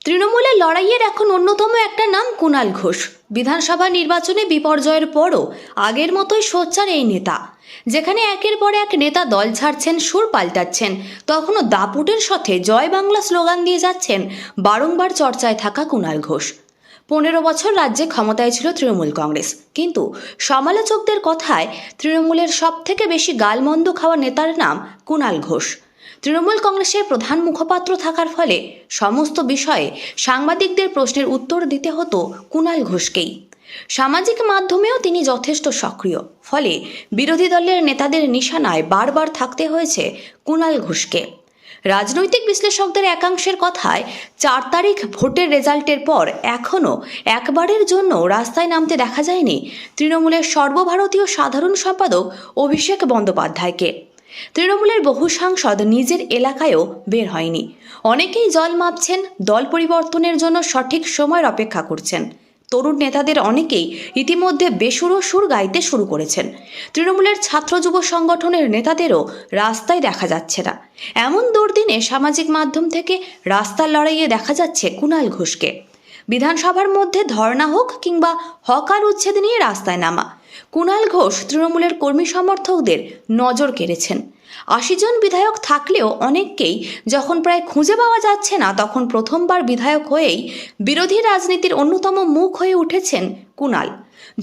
তৃণমূলের লড়াইয়ের এখন অন্যতম একটা নাম কুণাল ঘোষ। বিধানসভা নির্বাচনে বিপর্যয়ের পরও আগের মতোই সোচ্চার এই নেতা। যেখানে একের পর এক নেতা দল ছাড়ছেন, সুর পাল্টাচ্ছেন, তখনও দাপুটের সাথে জয় বাংলা স্লোগান দিয়ে যাচ্ছেন বারংবার চর্চায় থাকা কুণাল ঘোষ। 15 বছর রাজ্যে ক্ষমতায় ছিল তৃণমূল কংগ্রেস, কিন্তু সমালোচকদের কথায় তৃণমূলের সবথেকে বেশি গালমন্দ খাওয়া নেতার নাম কুণাল ঘোষ। তৃণমূল কংগ্রেসের প্রধান মুখপাত্র থাকার ফলে সমস্ত বিষয়ে সাংবাদিকদের প্রশ্নের উত্তর দিতে হতো কুণাল ঘোষকেই। সামাজিক মাধ্যমেও তিনি যথেষ্ট সক্রিয়, ফলে বিরোধী দলের নেতাদের নিশানায় বারবার থাকতে হয়েছে কুণাল ঘোষকে। রাজনৈতিক বিশ্লেষকদের একাংশের কথায় 4 তারিখ ভোটের রেজাল্টের পর এখনও একবারের জন্য রাস্তায় নামতে দেখা যায়নি তৃণমূলের সর্বভারতীয় সাধারণ সম্পাদক অভিষেক বন্দ্যোপাধ্যায়কে। তৃণমূলের বহু সাংসদ নিজের এলাকায়ও বের হয়নি। অনেকেই জল মাপছেন, দল পরিবর্তনের জন্য সঠিক সময়ের অপেক্ষা করছেন। তরুণ নেতাদের অনেকেই ইতিমধ্যে বেসুরো সুর গাইতে শুরু করেছেন। তৃণমূলের ছাত্র যুব সংগঠনের নেতাদেরও রাস্তায় দেখা যাচ্ছে না। এমন দুর্দিনে সামাজিক মাধ্যম থেকে রাস্তার লড়াইয়ে দেখা যাচ্ছে কুণাল ঘোষকে। বিধানসভার মধ্যে ধর্ণা হোক কিংবা হকার উচ্ছেদ নিয়ে রাস্তায় নামা, কুণাল ঘোষ তৃণমূলের কর্মী সমর্থকদের নজর কেড়েছেন। 80 জন বিধায়ক থাকলেও অনেককেই যখন প্রায় খুঁজে পাওয়া যাচ্ছে না, তখন প্রথমবার বিধায়ক হয়েই বিরোধী রাজনীতির অন্যতম মুখ হয়ে উঠেছেন কুণাল।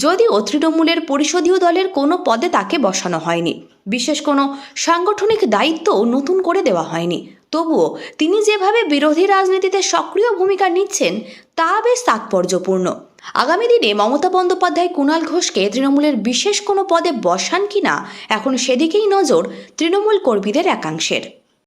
যদিও তৃণমূলের পরিষদীয় দলের কোনো পদে তাকে বসানো হয়নি, বিশেষ কোনো সাংগঠনিক দায়িত্বও নতুন করে দেওয়া হয়নি, তবুও তিনি যেভাবে বিরোধী রাজনীতিতে সক্রিয় ভূমিকা নিচ্ছেন তা বেশ তাৎপর্যপূর্ণ। আগামী দিনে মমতা বন্দ্যোপাধ্যায় কুণাল ঘোষকে তৃণমূলের বিশেষ কোনো পদে বসান কিনা, এখন সেদিকেই নজর তৃণমূল কর্মীদের একাংশের।